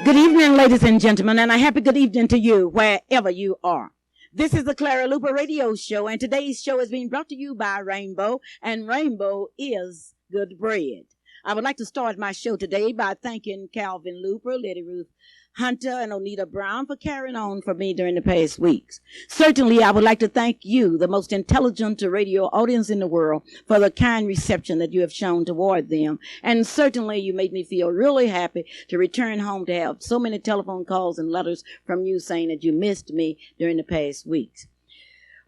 Good evening, ladies and gentlemen, and a happy good evening to you, wherever you are. This is the Clara Luper radio show, and today's show is being brought to you by Rainbow, and Rainbow is good bread. I would like to start my show today by thanking Calvin Luper, Lady Ruth Hunter, and Onita Brown for carrying on for me during the past weeks. Certainly, I would like to thank you, the most intelligent radio audience in the world, for the kind reception that you have shown toward them. And certainly, you made me feel really happy to return home to have so many telephone calls and letters from you saying that you missed me during the past weeks.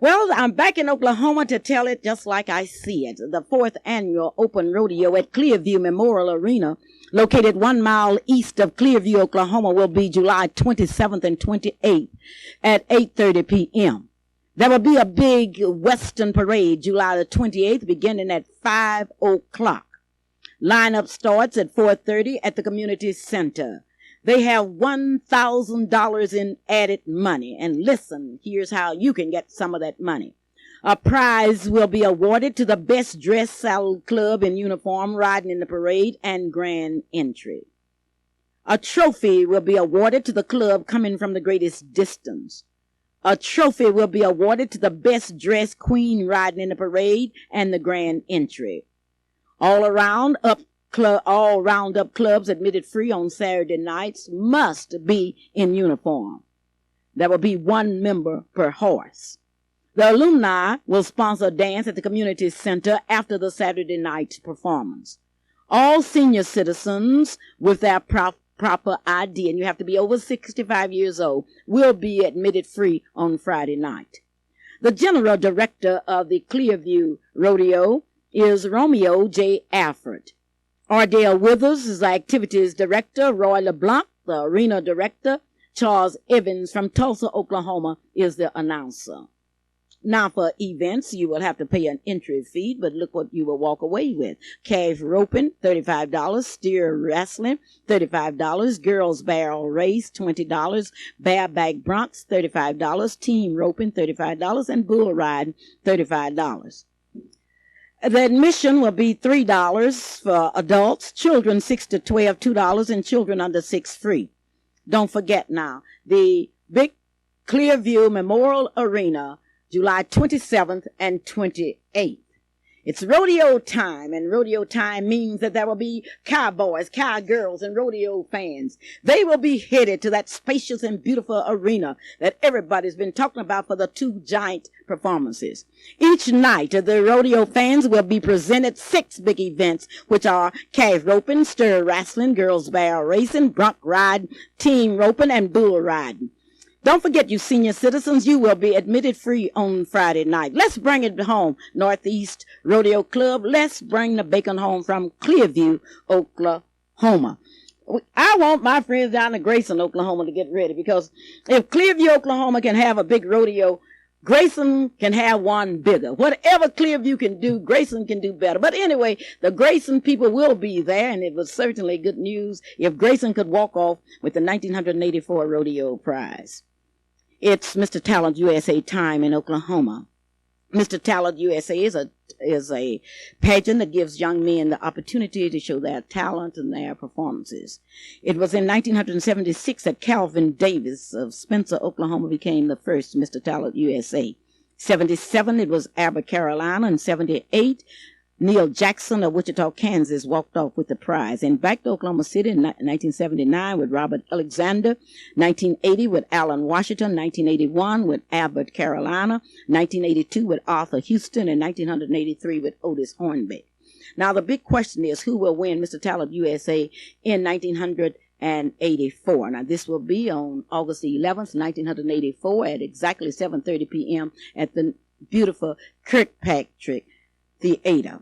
Well, I'm back in Oklahoma to tell it just like I see it. The 4th annual open rodeo at Clearview Memorial Arena, located 1 mile east of Clearview, Oklahoma, will be July 27th and 28th at 8:30 p.m. There will be a big Western parade July the 28th beginning at 5 o'clock. Lineup starts at 4:30 at the community center. They have $1,000 in added money. And listen, here's how you can get some of that money. A prize will be awarded to the best dressed saddle club in uniform riding in the parade and grand entry. A trophy will be awarded to the club coming from the greatest distance. A trophy will be awarded to the best dressed queen riding in the parade and the grand entry. All roundup clubs admitted free on Saturday nights must be in uniform. There will be 1 member per horse. The alumni will sponsor a dance at the community center after the Saturday night performance. All senior citizens with their proper ID, and you have to be over 65 years old, will be admitted free on Friday night. The general director of the Clearview Rodeo is Romeo J. Alford. Ardell Withers is the activities director. Roy LeBlanc, the arena director. Charles Evans from Tulsa, Oklahoma, is the announcer. Now for events, you will have to pay an entry fee, but look what you will walk away with. Calf roping, $35. Steer wrestling, $35. Girls barrel race, $20. Bareback broncs, $35. Team roping, $35. And bull riding, $35. The admission will be $3 for adults, children 6 to 12, $2, and children under 6 free. Don't forget now, the big Clearview Memorial Arena, July 27th and 28th. It's rodeo time, and rodeo time means that there will be cowboys, cowgirls, and rodeo fans. They will be headed to that spacious and beautiful arena that everybody's been talking about for the 2 giant performances. Each night, the rodeo fans will be presented 6 big events, which are calf roping, stir wrestling, girls barrel racing, bronc riding, team roping, and bull riding. Don't forget, you senior citizens, you will be admitted free on Friday night. Let's bring it home, Northeast Rodeo Club. Let's bring the bacon home from Clearview, Oklahoma. I want my friends down in Grayson, Oklahoma to get ready, because if Clearview, Oklahoma can have a big rodeo, Grayson can have one bigger. Whatever Clearview can do, Grayson can do better. But anyway, the Grayson people will be there, and it was certainly good news if Grayson could walk off with the 1984 rodeo prize. It's Mr. Talent USA time in Oklahoma. Mr. Talent USA is a pageant that gives young men the opportunity to show their talent and their performances. It was in 1976 that Calvin Davis of Spencer, Oklahoma, became the first Mr. Talent USA. 77, it was Abbott, Carolina, and 78, Neil Jackson of Wichita, Kansas, walked off with the prize. And back to Oklahoma City in 1979 with Robert Alexander, 1980 with Alan Washington, 1981 with Abbott, Carolina, 1982 with Arthur Houston, and 1983 with Otis Hornbeck. Now, the big question is, who will win Mr. Talent USA in 1984? Now, this will be on August 11th, 1984 at exactly 7:30 p.m. at the beautiful Kirkpatrick Theater.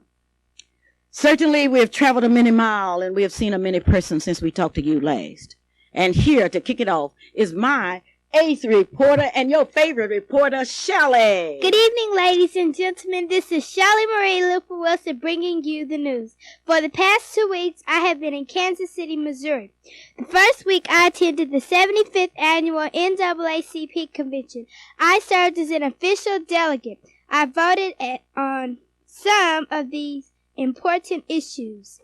Certainly, we have traveled a many mile and we have seen a many person since we talked to you last. And here to kick it off is my 8th reporter and your favorite reporter, Shelley. Good evening, ladies and gentlemen. This is Shelley Marie Luper Wilson bringing you the news. For the past 2 weeks, I have been in Kansas City, Missouri. The first week, I attended the 75th annual NAACP convention. I served as an official delegate. I voted on some of these important issues.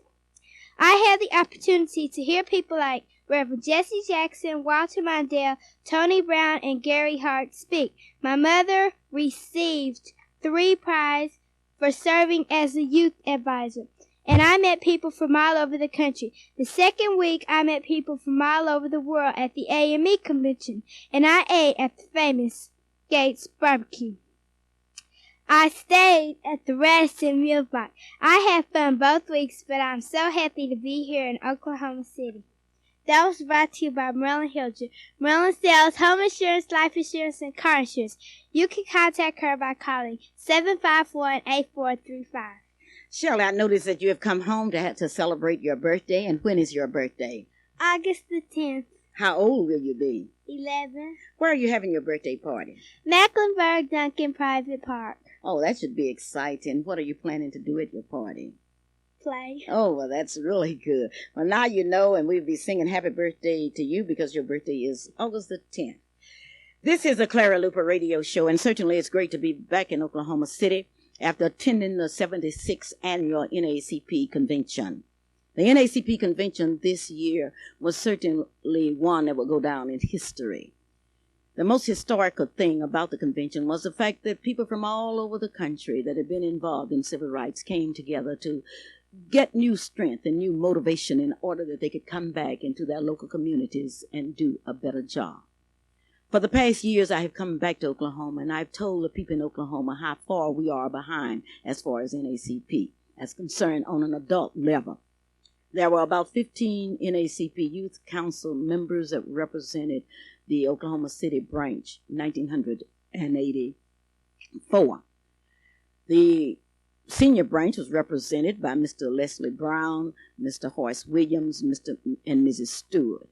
I had the opportunity to hear people like Reverend Jesse Jackson, Walter Mondale, Tony Brown, and Gary Hart speak. My mother received 3 prizes for serving as a youth advisor. And I met people from all over the country. The second week, I met people from all over the world at the AME convention, and I ate at the famous Gates Barbecue. I stayed at the Radisson Meal Box. I had fun both weeks, but I'm so happy to be here in Oklahoma City. That was brought to you by Marilyn Hilger. Marilyn sells home insurance, life insurance, and car insurance. You can contact her by calling 751-8435. Shirley, I noticed that you have come home to celebrate your birthday. And when is your birthday? August the 10th. How old will you be? 11. Where are you having your birthday party? Mecklenburg Duncan Private Park. Oh, that should be exciting. What are you planning to do at your party? Play. Oh, well, that's really good. Well, now you know, and we'll be singing happy birthday to you because your birthday is August the 10th. This is the Clara Luper radio show, and certainly it's great to be back in Oklahoma City after attending the 76th annual NAACP convention. The NAACP convention this year was certainly one that will go down in history. The most historical thing about the convention was the fact that people from all over the country that had been involved in civil rights came together to get new strength and new motivation in order that they could come back into their local communities and do a better job. For the past years, I have come back to Oklahoma, and I've told the people in Oklahoma how far we are behind as far as NAACP, as concerned on an adult level. There were about 15 NAACP Youth Council members that represented the Oklahoma City branch in 1984. The senior branch was represented by Mr. Leslie Brown, Mr. Horace Williams, Mr. and Mrs. Stewart.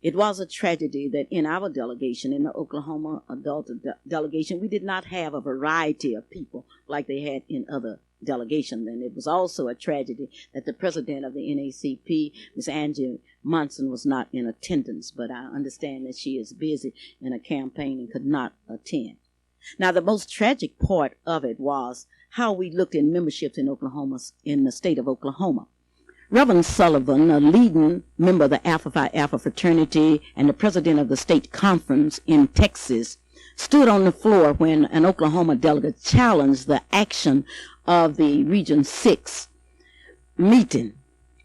It was a tragedy that in our delegation, in the Oklahoma adult delegation, we did not have a variety of people like they had in other delegations. And it was also a tragedy that the president of the NAACP, Ms. Angie Munson, was not in attendance. But I understand that she is busy in a campaign and could not attend. Now, the most tragic part of it was how we looked in memberships in Oklahoma, in the state of Oklahoma. Reverend Sullivan, a leading member of the Alpha Phi Alpha fraternity and the president of the state conference in Texas, stood on the floor when an Oklahoma delegate challenged the action of the Region 6 meeting.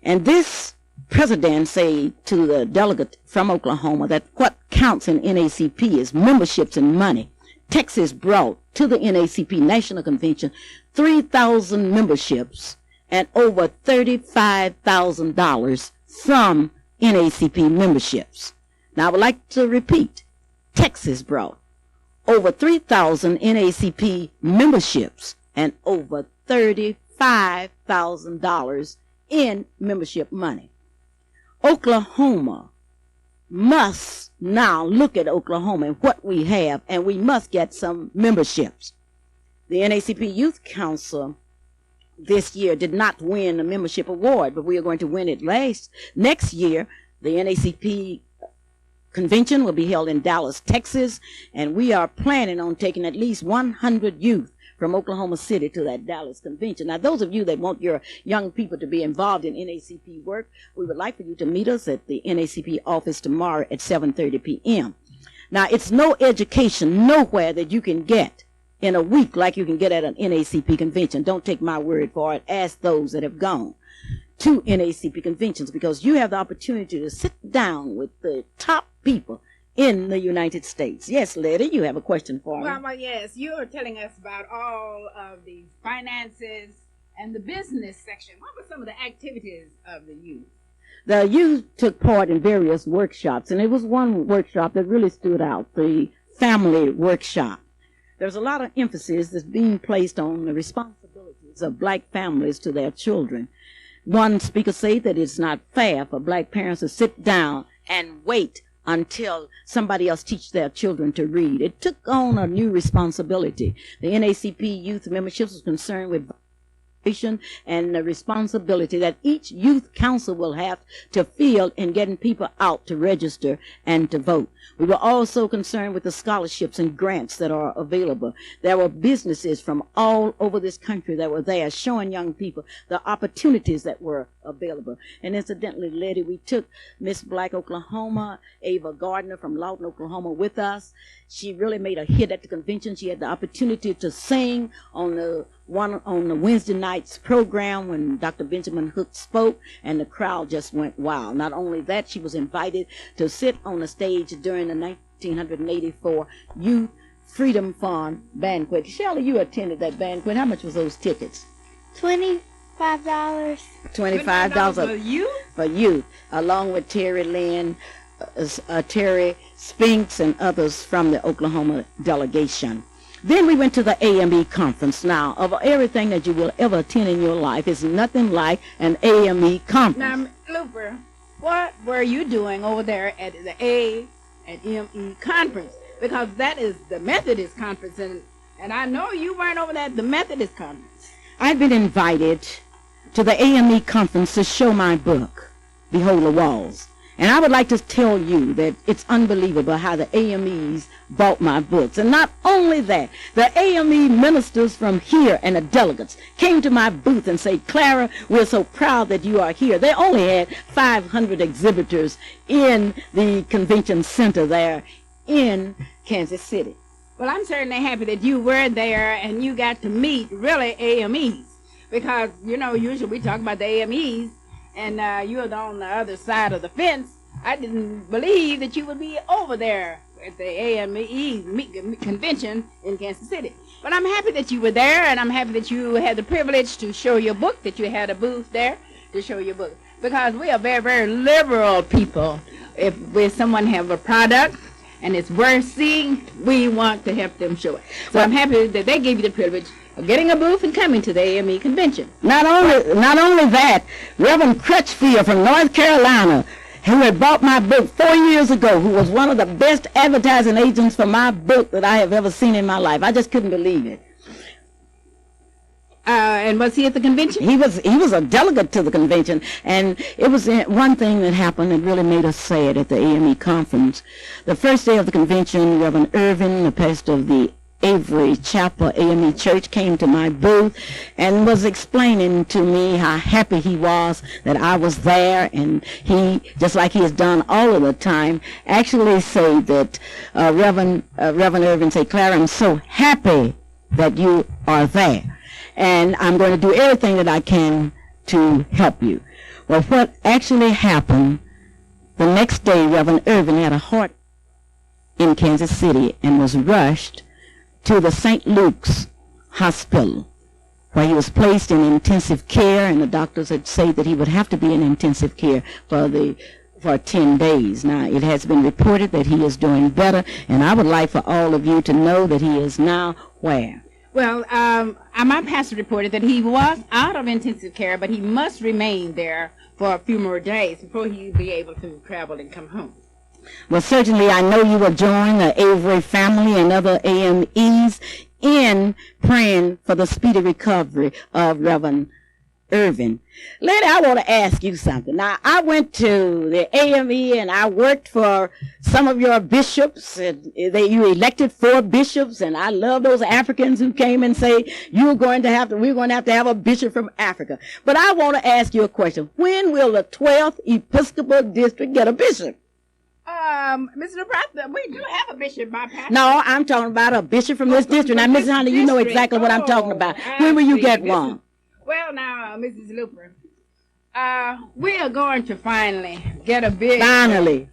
And this president said to the delegate from Oklahoma that what counts in NAACP is memberships and money. Texas brought to the NAACP National Convention 3,000 memberships and over $35,000 from NAACP memberships. Now, I would like to repeat, Texas brought over 3,000 NAACP memberships and over $35,000 in membership money. Oklahoma must now look at Oklahoma and what we have, and we must get some memberships. The NAACP Youth Council this year did not win a membership award, but we are going to win it next year. The NAACP convention will be held in Dallas, Texas, and we are planning on taking at least 100 youth from Oklahoma City to that Dallas convention. Now, those of you that want your young people to be involved in NAACP work, we would like for you to meet us at the NAACP office tomorrow at 7:30 p.m. Now, it's no education nowhere that you can get in a week like you can get at an NAACP convention. Don't take my word for it. Ask those that have gone to NAACP conventions, because you have the opportunity to sit down with the top people in the United States. Yes, Letty, you have a question for me. Well, yes, you are telling us about all of the finances and the business section. What were some of the activities of the youth? The youth took part in various workshops, and it was one workshop that really stood out, the family workshop. There's a lot of emphasis that's being placed on the responsibilities of black families to their children. One speaker said that it's not fair for black parents to sit down and wait until somebody else teach their children to read. It took on a new responsibility. The NAACP youth membership was concerned with and the responsibility that each youth council will have to feel in getting people out to register and to vote. We were also concerned with the scholarships and grants that are available. There were businesses from all over this country that were there showing young people the opportunities that were available. And incidentally, Letty, we took Miss Black Oklahoma, Ava Gardner from Lawton, Oklahoma, with us. She really made a hit at the convention. She had the opportunity to sing on the Wednesday night's program when Dr. Benjamin Hook spoke, and the crowd just went wild. Not only that, she was invited to sit on the stage during the 1984 Youth Freedom Fund banquet. Shelley, you attended that banquet. How much was those tickets? $25. $25 for you? For youth, along with Terry Lynn, Terry Spinks, and others from the Oklahoma delegation. Then we went to the AME conference. Now, of everything that you will ever attend in your life, is nothing like an AME conference. Now, Luper, what were you doing over there at the AME conference? Because that is the Methodist conference, and I know you weren't over there at the Methodist conference. I've been invited to the AME conference to show my book, Behold the Walls. And I would like to tell you that it's unbelievable how the AMEs bought my books. And not only that, the AME ministers from here and the delegates came to my booth and said, Clara, we're so proud that you are here. They only had 500 exhibitors in the convention center there in Kansas City. Well, I'm certainly happy that you were there and you got to meet really AMEs. Because, you know, usually we talk about the AMEs, and you were on the other side of the fence. I didn't believe that you would be over there at the AME convention in Kansas City. But I'm happy that you were there, and I'm happy that you had the privilege to show your book, that you had a booth there to show your book. Because we are very, very liberal people. If someone have a product and it's worth seeing, we want to help them show it. So I'm happy that they gave you the privilege of getting a booth and coming to the AME convention. Not only that, Reverend Crutchfield from North Carolina, who had bought my book 4 years ago, who was one of the best advertising agents for my book that I have ever seen in my life. I just couldn't believe it. And was he at the convention? He was a delegate to the convention, and it was one thing that happened that really made us sad at the AME conference. The first day of the convention, Reverend Irvin, the pastor of the Avery Chapel AME Church, came to my booth and was explaining to me how happy he was that I was there, and he, just like he has done all of the time, actually said that Reverend Irvin said, Clara, I'm so happy that you are there, and I'm going to do everything that I can to help you. Well, what actually happened, the next day Reverend Irvin had a heart in Kansas City and was rushed to the St. Luke's Hospital, where he was placed in intensive care, and the doctors had said that he would have to be in intensive care for 10 days. Now, it has been reported that he is doing better, and I would like for all of you to know that he is now where? Well, my pastor reported that he was out of intensive care, but he must remain there for a few more days before he'll be able to travel and come home. Well, certainly I know you will join the Avery family and other AMEs in praying for the speedy recovery of Reverend Irvin. Lady, I want to ask you something. Now, I went to the AME and I worked for some of your bishops, and you elected 4 bishops, and I love those Africans who came and say, we're going to have to have a bishop from Africa. But I want to ask you a question. When will the 12th Episcopal District get a bishop? Mr. Nebraska, we do have a bishop, my pastor. No, I'm talking about a bishop from this district. Now, Mrs. Hunter, you know exactly what I'm talking about. When will you get one? Well, now, Mrs. Luper, we are going to finally get a bishop.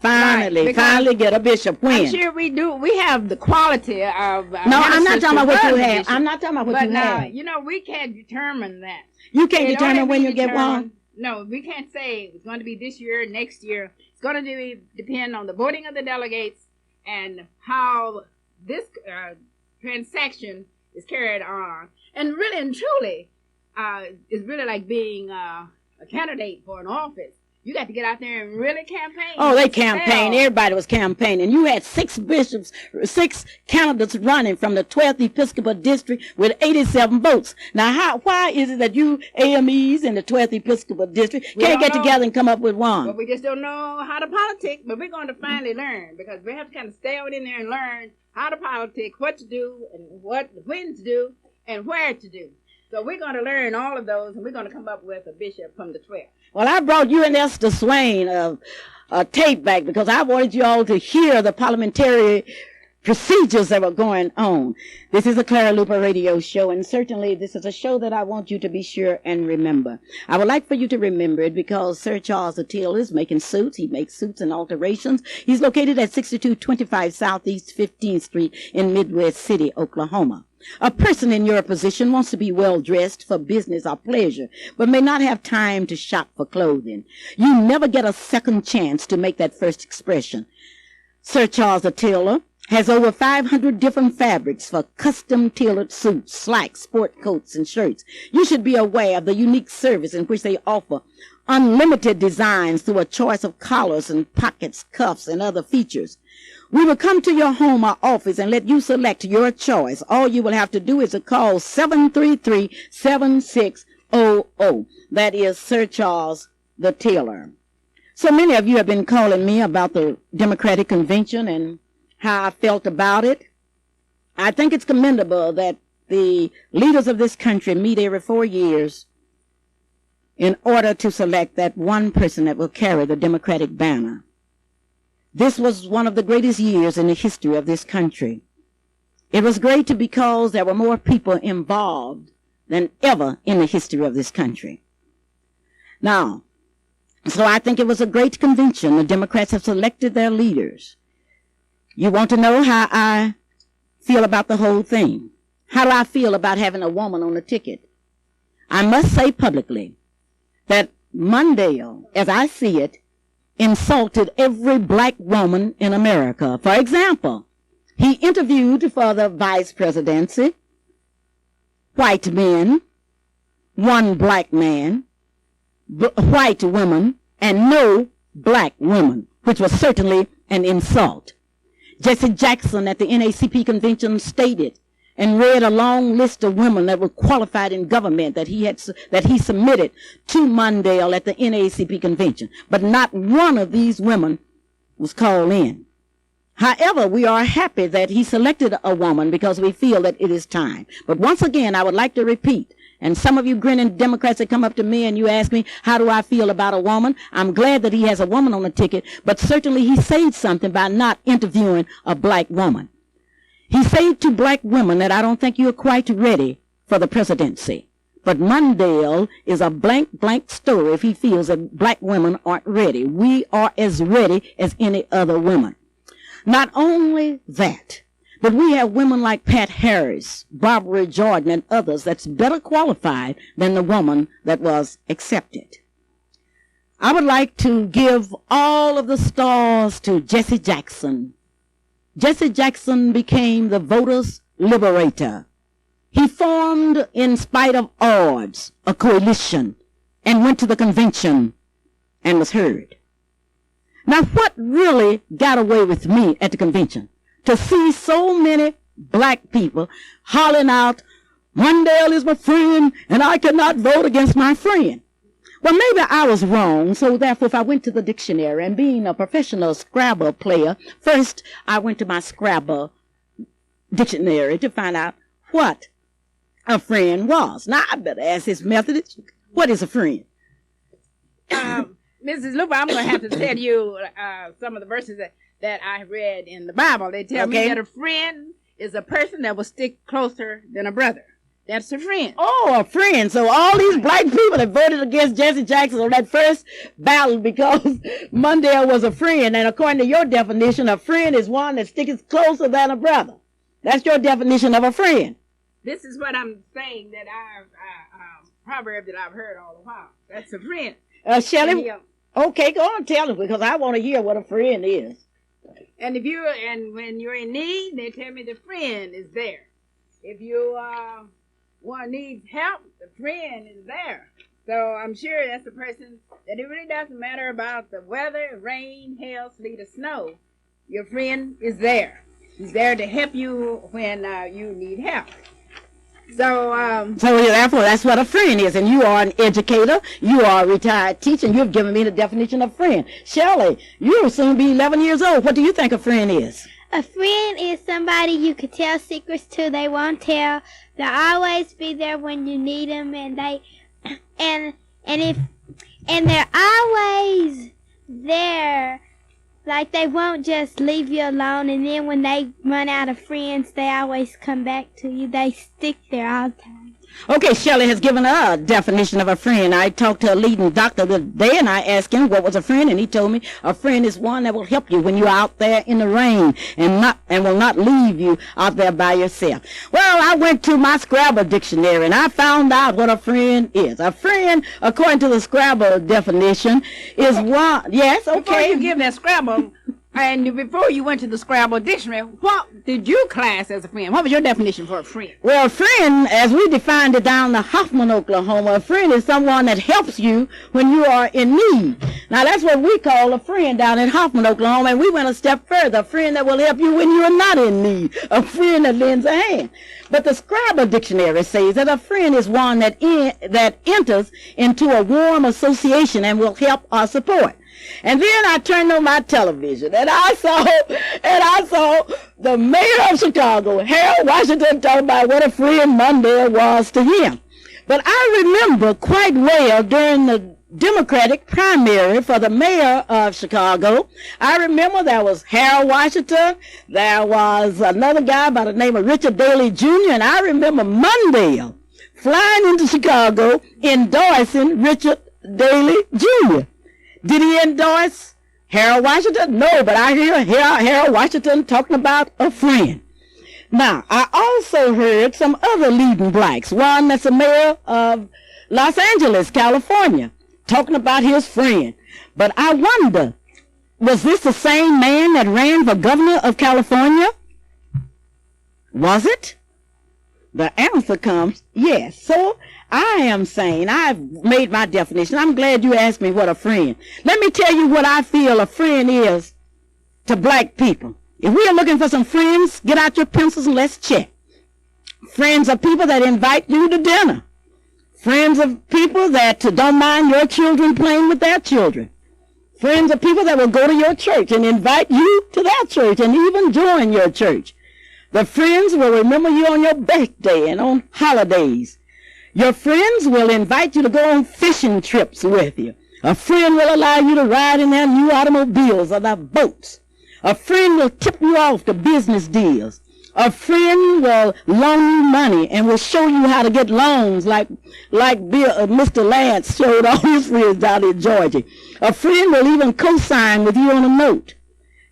Finally get a bishop. When? I'm sure we do. We have the quality of. No, I'm not talking about what you have. I'm not talking about what you have. But now, we can't determine that. You can't determine when you get one? No, we can't say it's going to be this year, next year. It's going to depend on the voting of the delegates and how this transaction is carried on. And really and truly, it's really like being a candidate for an office. You got to get out there and really campaign. Oh, they campaigned. Everybody was campaigning. You had 6 bishops, 6 candidates running from the 12th Episcopal District with 87 votes. Now, why is it that you AMEs in the 12th Episcopal District can't get together and come up with one? But we just don't know how to politic. But we're going to finally learn, because we have to kind of stay out in there and learn how to politic, what to do, and when to do, and where to do. So we're going to learn all of those, and we're going to come up with a bishop from the 12th. Well, I brought you and Esther Swain a tape back because I wanted you all to hear the parliamentary procedures that were going on. This is a Clara Luper radio show, and certainly this is a show that I want you to be sure and remember. I would like for you to remember it because Sir Charles Attila is making suits. He makes suits and alterations. He's located at 6225 Southeast 15th Street in Midwest City, Oklahoma. A person in your position wants to be well dressed for business or pleasure, but may not have time to shop for clothing. You never get a second chance to make that first expression. Sir Charles Attila has over 500 different fabrics for custom tailored suits, slacks, sport coats, and shirts. You should be aware of the unique service in which they offer unlimited designs through a choice of collars and pockets, cuffs, and other features. We will come to your home or office and let you select your choice. All you will have to do is to call 733-7600. That is Sir Charles the Tailor. So many of you have been calling me about the Democratic Convention and how I felt about it. I think it's commendable that the leaders of this country meet every 4 years in order to select that one person that will carry the Democratic banner. This was one of the greatest years in the history of this country. It was great because there were more people involved than ever in the history of this country. Now, so I think it was a great convention. The Democrats have selected their leaders. You want to know how I feel about the whole thing? How do I feel about having a woman on the ticket? I must say publicly that Mondale, as I see it, insulted every black woman in America. For example, he interviewed for the vice presidency white men, one black man, white women, and no black woman, which was certainly an insult. Jesse Jackson at the NAACP convention stated and read a long list of women that were qualified in government that he submitted to Mondale at the NAACP convention. But not one of these women was called in. However, we are happy that he selected a woman because we feel that it is time. But once again, I would like to repeat, and some of you grinning Democrats that come up to me and you ask me, how do I feel about a woman? I'm glad that he has a woman on the ticket, but certainly he saved something by not interviewing a black woman. He said to black women that I don't think you're quite ready for the presidency. But Mondale is a blank story if he feels that black women aren't ready. We are as ready as any other woman. Not only that, but we have women like Pat Harris, Barbara Jordan, and others that's better qualified than the woman that was accepted. I would like to give all of the stars to Jesse Jackson. Jesse Jackson became the voters' liberator. He formed, in spite of odds, a coalition and went to the convention and was heard. Now, what really got away with me at the convention? To see so many black people hollering out, Mondale is my friend, and I cannot vote against my friend. Well, maybe I was wrong, so therefore if I went to the dictionary, and being a professional Scrabble player, first I went to my Scrabble dictionary to find out what a friend was. Now, I better ask this Methodist, what is a friend? Mrs. Luper, I'm going to have to tell you some of the verses that I read in the Bible. They tell me that a friend is a person that will stick closer than a brother. That's a friend. Oh, a friend. So all these black people that voted against Jesse Jackson on that first ballot because Mondale was a friend. And according to your definition, a friend is one that sticks closer than a brother. That's your definition of a friend. This is what I'm saying that proverb that I've heard all the while. That's a friend. Shelley, okay, go on, tell us because I want to hear what a friend is. And when you're in need, they tell me the friend is there. If you needs help, the friend is there. So I'm sure that's the person that it really doesn't matter about the weather, rain, hail, sleet, or snow. Your friend is there. He's there to help you when you need help. So therefore, that's what a friend is. And you are an educator. You are a retired teacher. And you've given me the definition of friend. Shelley, you'll soon be 11 years old. What do you think a friend is? A friend is somebody you can tell secrets to. They won't tell. They'll always be there when you need them, and they're always there. Like, they won't just leave you alone, and then when they run out of friends, they always come back to you. They stick there all the time. Okay, Shelley has given a definition of a friend. I talked to a leading doctor the other day, and I asked him what was a friend, and he told me a friend is one that will help you when you're out there in the rain and will not leave you out there by yourself. Well, I went to my Scrabble dictionary, and I found out what a friend is. A friend, according to the Scrabble definition, is one. Yes, okay. Before you give that Scrabble, and before you went to the Scrabble dictionary, what did you class as a friend? What was your definition for a friend? Well, a friend, as we defined it down in Hoffman, Oklahoma, a friend is someone that helps you when you are in need. Now, that's what we call a friend down in Hoffman, Oklahoma, and we went a step further. A friend that will help you when you are not in need. A friend that lends a hand. But the Scrabble dictionary says that a friend is one that enters into a warm association and will help or support. And then I turned on my television, and I saw the mayor of Chicago, Harold Washington, talking about what a friend Mondale was to him. But I remember quite well during the Democratic primary for the mayor of Chicago, I remember there was Harold Washington, there was another guy by the name of Richard Daley Jr., and I remember Mondale flying into Chicago endorsing Richard Daley Jr. Did he endorse Harold Washington? No, but I hear Harold Washington talking about a friend. Now, I also heard some other leading blacks, one that's the mayor of Los Angeles, California, talking about his friend. But I wonder, was this the same man that ran for governor of California? Was it? The answer comes yes. So I am saying I've made my definition. I'm glad you asked me what a friend. Let me tell you what I feel a friend is to black people. If we are looking for some friends, get out your pencils and let's check. Friends are people that invite you to dinner. Friends of people that don't mind your children playing with their children. Friends are people that will go to your church and invite you to their church and even join your church. The friends will remember you on your birthday and on holidays. Your friends will invite you to go on fishing trips with you. A friend will allow you to ride in their new automobiles or their boats. A friend will tip you off to business deals. A friend will loan you money and will show you how to get loans like Mr. Lance showed all his friends down in Georgia. A friend will even co-sign with you on a note.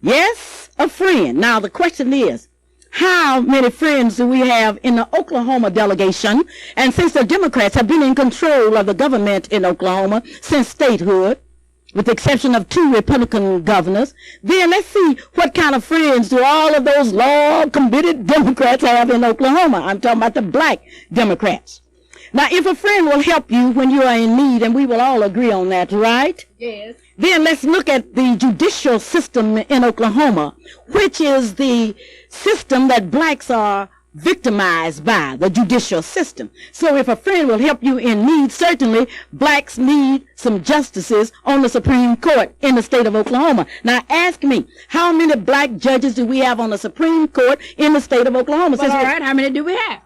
Yes, a friend. Now the question is, how many friends do we have in the Oklahoma delegation? And since the Democrats have been in control of the government in Oklahoma since statehood, with the exception of 2 Republican governors, then let's see what kind of friends do all of those law-committed Democrats have in Oklahoma. I'm talking about the black Democrats. Now, if a friend will help you when you are in need, and we will all agree on that, right? Yes. Then let's look at the judicial system in Oklahoma, which is the system that blacks are victimized by, the judicial system. So if a friend will help you in need, certainly blacks need some justices on the Supreme Court in the state of Oklahoma. Now ask me, how many black judges do we have on the Supreme Court in the state of Oklahoma? Well, all right, how many do we have?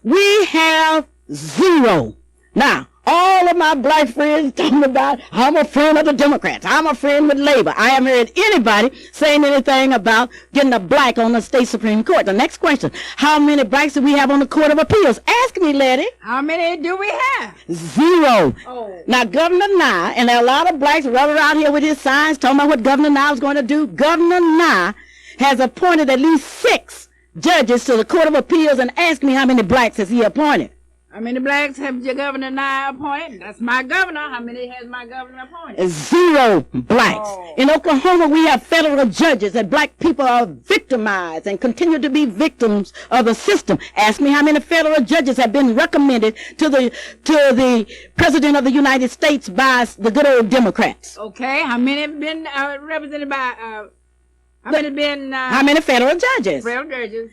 We have 0. Now, all of my black friends talking about, I'm a friend of the Democrats. I'm a friend with Labor. I haven't heard anybody saying anything about getting a black on the state Supreme Court. The next question, how many blacks do we have on the Court of Appeals? Ask me, Letty. How many do we have? 0. Oh. Now, Governor Nye, and there are a lot of blacks running around here with his signs talking about what Governor Nye was going to do. Governor Nye has appointed at least 6 judges to the Court of Appeals, and ask me how many blacks has he appointed. How many blacks have your governor Nye appointed? That's my governor. How many has my governor appointed? 0 blacks. Oh. In Oklahoma, we have federal judges and black people are victimized and continue to be victims of the system. Ask me how many federal judges have been recommended to the President of the United States by the good old Democrats. Okay, how many have been represented by, how many federal judges? Federal judges.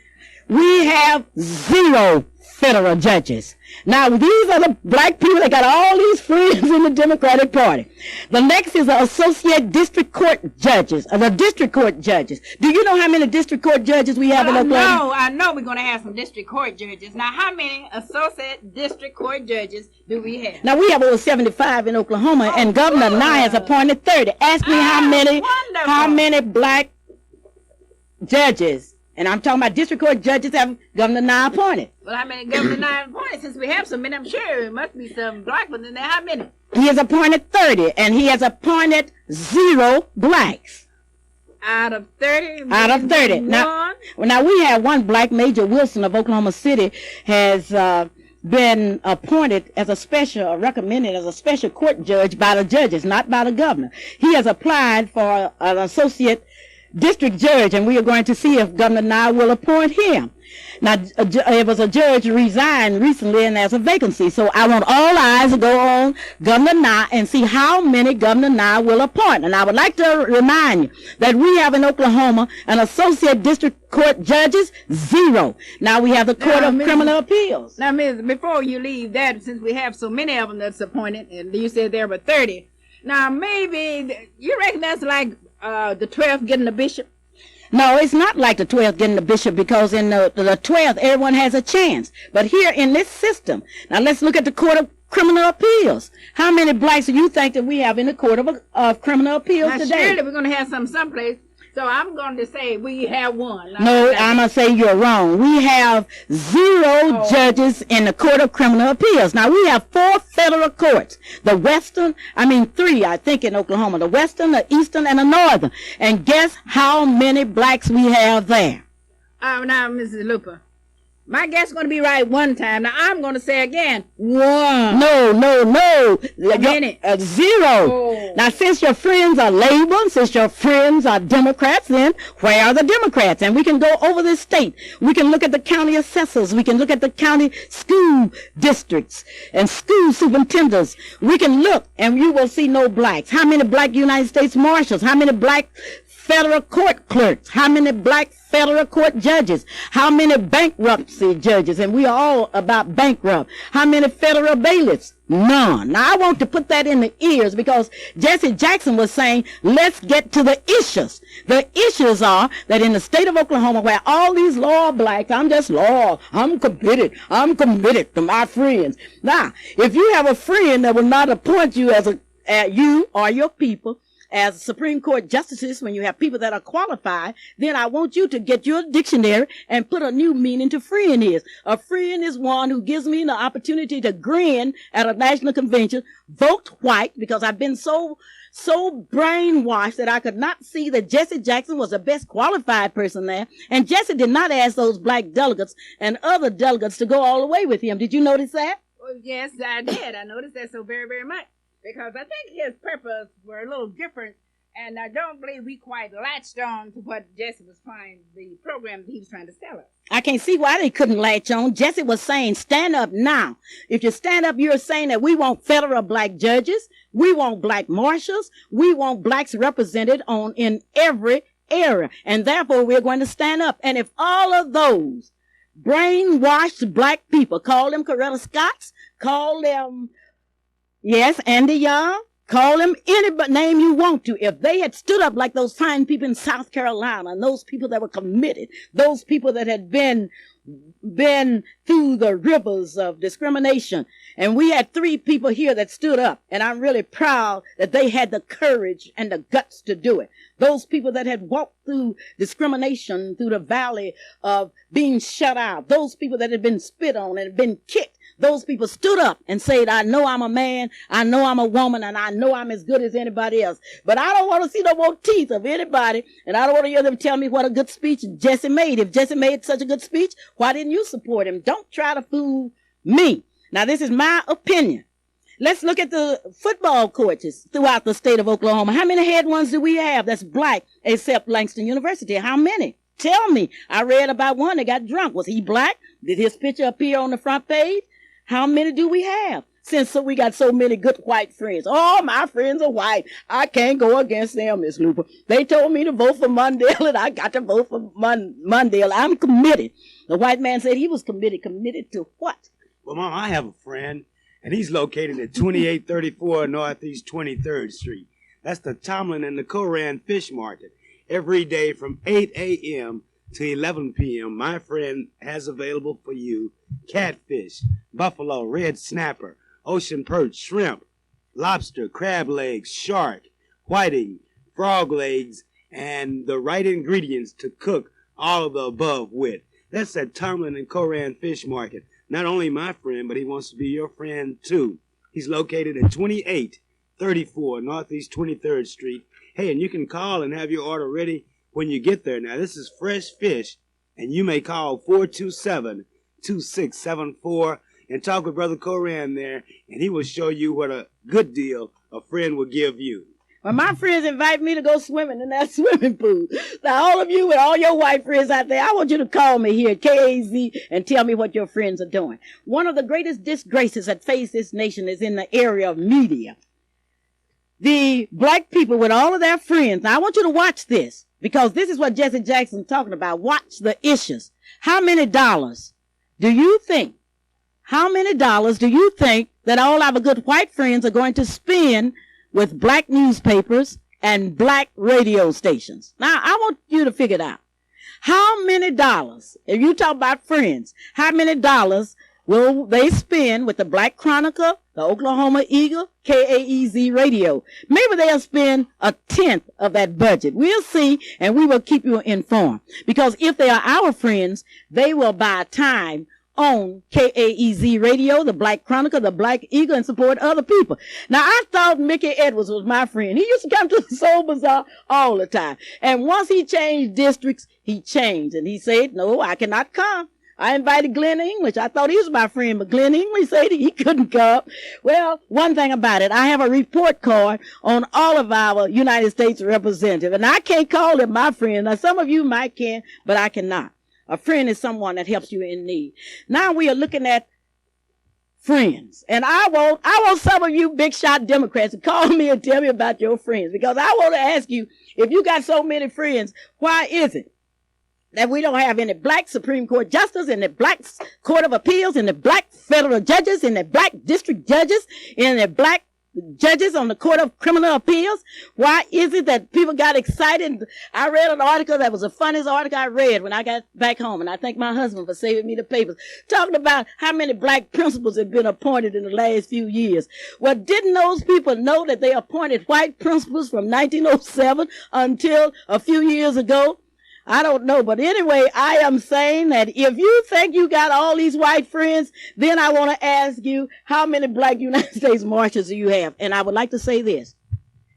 We have 0 federal judges. Now, these are the black people that got all these friends in the Democratic Party. The next is the associate district court judges, or the district court judges. Do you know how many district court judges we have in Oklahoma? I know we're going to have some district court judges. Now, how many associate district court judges do we have? Now, we have over 75 in Oklahoma, and Governor Nye has appointed 30. Ask me how many black judges, and I'm talking about district court judges, have Governor Nye appointed. Well, how many Governor Nye appointed? Since we have so many, I'm sure it must be some black ones in there. How many? He has appointed 30, and he has appointed 0 blacks. Out of 30? Out of 30. Now we have one black, Major Wilson of Oklahoma City, has been appointed as recommended as a special court judge by the judges, not by the governor. He has applied for an associate district judge, and we are going to see if Governor Nye will appoint him. Now, it was a judge who resigned recently, and there's a vacancy. So I want all eyes to go on Governor Nye and see how many Governor Nye will appoint. And I would like to remind you that we have in Oklahoma an associate district court judges, 0. Now we have the Court of Criminal Appeals. Now, Ms., before you leave that, since we have so many of them that's appointed, and you said there were 30. Now, maybe you reckon that's like the 12th getting the bishop? No, it's not like the 12th getting the bishop, because in the 12th, everyone has a chance. But here in this system, now let's look at the Court of Criminal Appeals. How many blacks do you think that we have in the Court of Criminal Appeals today? Surely we're going to have some someplace. So I'm going to say we have one. No, I'm going to say you're wrong. We have 0 judges in the Court of Criminal Appeals. Now, we have 4 federal courts. 3, I think, in Oklahoma. The Western, the Eastern, and the Northern. And guess how many blacks we have there? Now, Mrs. Luper, my guess is going to be right one time. Now, I'm going to say again, 1. No. How many? 0. Oh. Now, since your friends are Labor, since your friends are Democrats, then where are the Democrats? And we can go over this state. We can look at the county assessors. We can look at the county school districts and school superintendents. We can look, and you will see no blacks. How many black United States marshals? How many black federal court clerks? How many black federal court judges? How many bankruptcy judges? And we are all about bankrupt. How many federal bailiffs? None. Now, I want to put that in the ears, because Jesse Jackson was saying, let's get to the issues. The issues are that in the state of Oklahoma, where all these loyal blacks, I'm just loyal, I'm committed to my friends. Now, if you have a friend that will not appoint you as you or your people as Supreme Court justices, when you have people that are qualified, then I want you to get your dictionary and put a new meaning to friend is. A friend is one who gives me the opportunity to grin at a national convention, vote white, because I've been so brainwashed that I could not see that Jesse Jackson was the best qualified person there. And Jesse did not ask those black delegates and other delegates to go all the way with him. Did you notice that? Well, yes, I did. I noticed that so very, very much. Because I think his purpose were a little different, and I don't believe we quite latched on to what Jesse was trying, the program that he was trying to sell us. I can't see why they couldn't latch on. Jesse was saying, stand up now. If you stand up, you're saying that we want federal black judges, we want black marshals, we want blacks represented in every area, and therefore we're going to stand up. And if all of those brainwashed black people, call them Coretta Scotts, call them Andy Young, call them any name you want to. If they had stood up like those fine people in South Carolina, and those people that were committed, those people that had been through the rivers of discrimination. And we had 3 people here that stood up, and I'm really proud that they had the courage and the guts to do it. Those people that had walked through discrimination, through the valley of being shut out, those people that had been spit on and been kicked, those people stood up and said, I know I'm a man, I know I'm a woman, and I know I'm as good as anybody else. But I don't want to see no more teeth of anybody, and I don't want to hear them tell me what a good speech Jesse made. If Jesse made such a good speech, why didn't you support him? Don't try to fool me. Now, this is my opinion. Let's look at the football coaches throughout the state of Oklahoma. How many head ones do we have that's black except Langston University? How many? Tell me. I read about one that got drunk. Was he black? Did his picture appear on the front page? How many do we have? Since we got so many good white friends. Oh, my friends are white. I can't go against them, Miss Luper. They told me to vote for Mundell, and I got to vote for Mundell. I'm committed. The white man said he was committed. Committed to what? Well, Mom, I have a friend, and he's located at 2834 Northeast 23rd Street. That's the Tomlin and the Koran Fish Market. Every day from 8 a.m. to 11 p.m., my friend has available for you catfish, buffalo, red snapper, ocean perch, shrimp, lobster, crab legs, shark, whiting, frog legs, and the right ingredients to cook all of the above with. That's at Tomlin and Koran Fish Market. Not only my friend, but he wants to be your friend too. He's located at 2834 Northeast 23rd Street. Hey, and you can call and have your order ready when you get there. Now, this is fresh fish, and you may call 427-2674 and talk with Brother Koran there, and he will show you what a good deal a friend will give you. Well, my friends invite me to go swimming in that swimming pool. Now, all of you and all your white friends out there, I want you to call me here at KAZ and tell me what your friends are doing. One of the greatest disgraces that face this nation is in the area of media. The black people with all of their friends. Now, I want you to watch this because this is what Jesse Jackson's talking about. Watch the issues. How many dollars do you think that all our good white friends are going to spend with black newspapers and black radio stations? Now, I want you to figure it out. How many dollars, if you talk about friends, how many dollars will they spend with the Black Chronicle, the Oklahoma Eagle, KAEZ radio? Maybe they'll spend a tenth of that budget. We'll see, and we will keep you informed. Because if they are our friends, they will buy time on KAEZ radio, the Black Chronicle, the Black Eagle, and support other people. Now, I thought Mickey Edwards was my friend. He used to come to the Soul Bazaar all the time. And once he changed districts, he changed. And he said, no, I cannot come. I invited Glenn English. I thought he was my friend, but Glenn English said he couldn't come. Well, one thing about it, I have a report card on all of our United States representatives, and I can't call them my friend. Now, some of you might can, but I cannot. A friend is someone that helps you in need. Now we are looking at friends, and I want some of you big shot Democrats to call me and tell me about your friends, because I want to ask you, if you got so many friends, why is it that we don't have any black Supreme Court justice, and the black Court of Appeals, and the black federal judges, and the black district judges, and the black judges on the Court of Criminal Appeals? Why is it that people got excited? I read an article that was the funniest article I read when I got back home, and I thank my husband for saving me the papers, talking about how many black principals have been appointed in the last few years. Well, didn't those people know that they appointed white principals from 1907 until a few years ago? I don't know, but anyway, I am saying that if you think you got all these white friends, then I want to ask you, how many black United States Marshals do you have? And I would like to say this.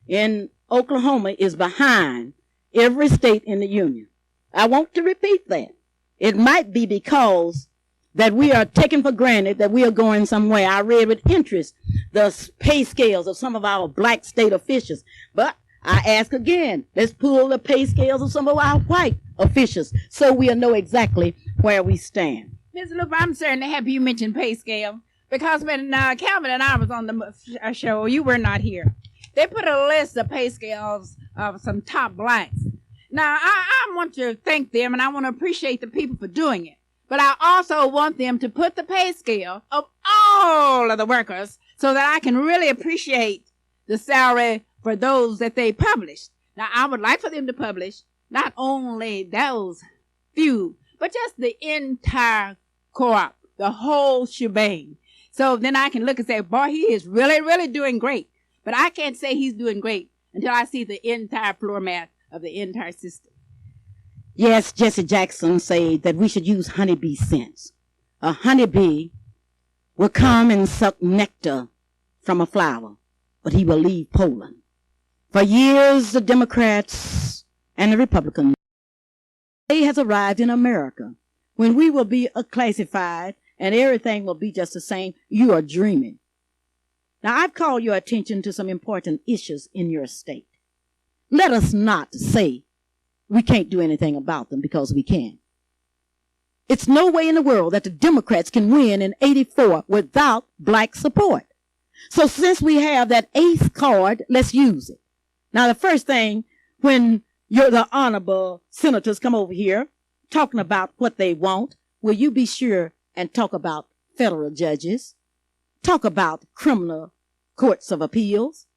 In Oklahoma is behind every state in the union. I want to repeat that. It might be because that we are taking for granted that we are going somewhere. I read with interest the pay scales of some of our black state officials, but I ask again, let's pull the pay scales of some of our white officials so we'll know exactly where we stand. Ms. Luper, I'm certainly happy you mentioned pay scale, because when Calvin and I was on the show, you were not here. They put a list of pay scales of some top blacks. Now, I want to thank them, and I want to appreciate the people for doing it. But I also want them to put the pay scale of all of the workers so that I can really appreciate the salary for those that they published. Now, I would like for them to publish not only those few, but just the entire co-op, the whole shebang. So then I can look and say, boy, he is really, really doing great. But I can't say he's doing great until I see the entire floor mat of the entire system. Yes, Jesse Jackson said that we should use honeybee sense. A honeybee will come and suck nectar from a flower, but he will leave pollen. For years, the Democrats and the Republicans, day has arrived in America when we will be classified and everything will be just the same. You are dreaming. Now, I've called your attention to some important issues in your state. Let us not say we can't do anything about them, because we can. It's no way in the world that the Democrats can win in 84 without black support. So since we have that eighth card, let's use it. Now, the first thing, when the honorable senators come over here talking about what they want, will you be sure and talk about federal judges? Talk about criminal courts of appeals.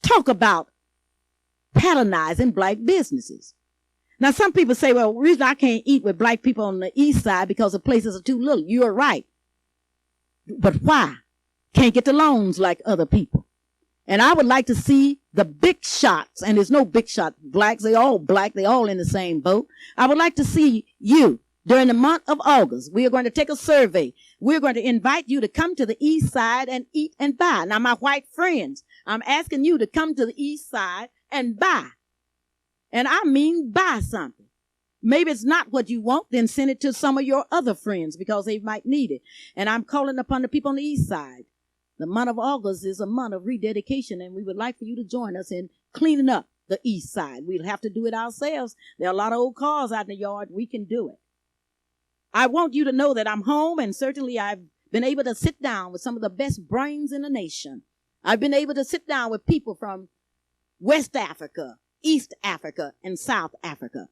Talk about patronizing black businesses. Now, some people say, well, the reason I can't eat with black people on the east side because the places are too little. You're right. But why? Can't get the loans like other people. And I would like to see the big shots, and there's no big shot blacks. They all black. They all in the same boat. I would like to see you during the month of August. We are going to take a survey. We're going to invite you to come to the east side and eat and buy. Now, my white friends, I'm asking you to come to the east side and buy. And I mean buy something. Maybe it's not what you want, then send it to some of your other friends because they might need it. And I'm calling upon the people on the east side. The month of August is a month of rededication, and we would like for you to join us in cleaning up the east side. We'll have to do it ourselves. There are a lot of old cars out in the yard. We can do it. I want you to know that I'm home, and certainly I've been able to sit down with some of the best brains in the nation. I've been able to sit down with people from West Africa, East Africa, and South Africa.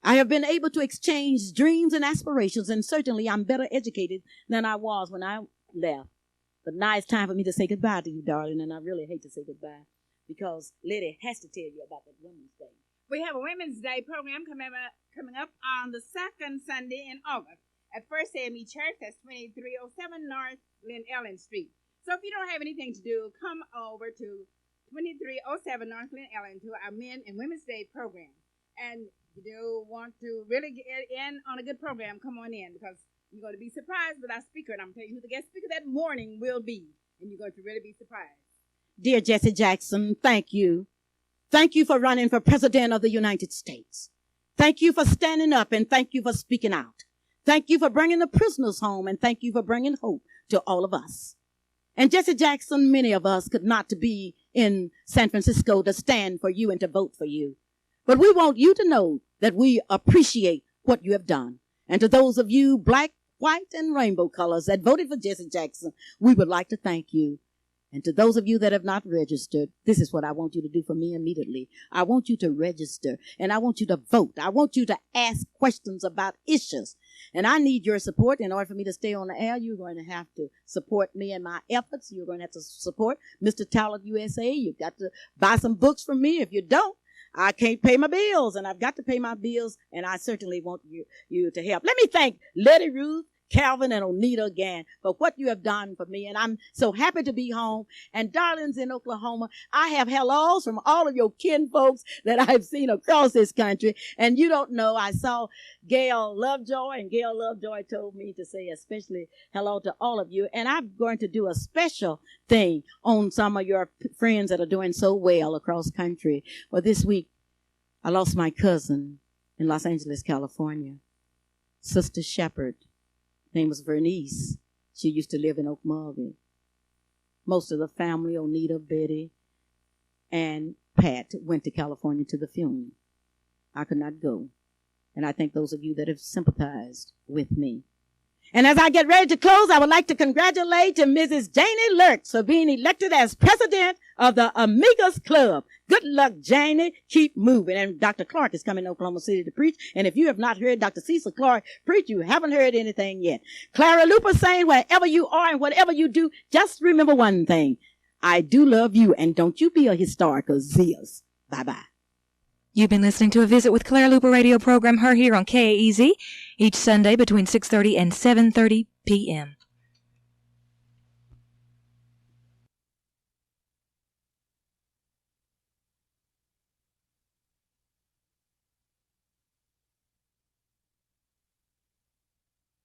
I have been able to exchange dreams and aspirations, and certainly I'm better educated than I was when I left. But now it's time for me to say goodbye to you, darling, and I really hate to say goodbye because Lady has to tell you about that Women's Day. We have a Women's Day program coming up on the second Sunday in August at First AME Church. That's 2307 North Glen Ellen Street. So if you don't have anything to do, come over to 2307 North Glen Ellen to our Men and Women's Day program. And if you want to really get in on a good program, come on in, because you're going to be surprised with our speaker. And I'm telling you who the guest speaker that morning will be. And you're going to really be surprised. Dear Jesse Jackson, thank you. Thank you for running for President of the United States. Thank you for standing up, and thank you for speaking out. Thank you for bringing the prisoners home, and thank you for bringing hope to all of us. And Jesse Jackson, many of us could not be in San Francisco to stand for you and to vote for you. But we want you to know that we appreciate what you have done. And to those of you, black, white, and rainbow colors that voted for Jesse Jackson, we would like to thank you. And to those of you that have not registered, this is what I want you to do for me immediately. I want you to register, and I want you to vote. I want you to ask questions about issues. And I need your support. In order for me to stay on the air, you're going to have to support me in my efforts. You're going to have to support Mr. Talent USA. You've got to buy some books from me. If you don't, I can't pay my bills, and I've got to pay my bills, and I certainly want you to help. Let me thank Lady Ruth, Calvin, and Onita again for what you have done for me. And I'm so happy to be home. And darlings in Oklahoma, I have hellos from all of your kin folks that I've seen across this country. And you don't know, I saw Gail Lovejoy, and Gail Lovejoy told me to say especially hello to all of you. And I'm going to do a special thing on some of your friends that are doing so well across country. Well, this week, I lost my cousin in Los Angeles, California, Sister Shepherd. Name was Vernice. She used to live in Okmulgee. Most of the family, Onita, Betty, and Pat, went to California to the funeral. I could not go. And I thank those of you that have sympathized with me. And as I get ready to close, I would like to congratulate Mrs. Janie Lurks for being elected as president of the Amigos Club. Good luck, Janie. Keep moving. And Dr. Clark is coming to Oklahoma City to preach. And if you have not heard Dr. Cecil Clark preach, you haven't heard anything yet. Clara Luper saying, wherever you are and whatever you do, just remember one thing. I do love you, and don't you be a historical zealous. Bye-bye. You've been listening to a Visit with Clara Luper radio program, Her Here on KAEZ, each Sunday between 6:30 and 7:30 p.m.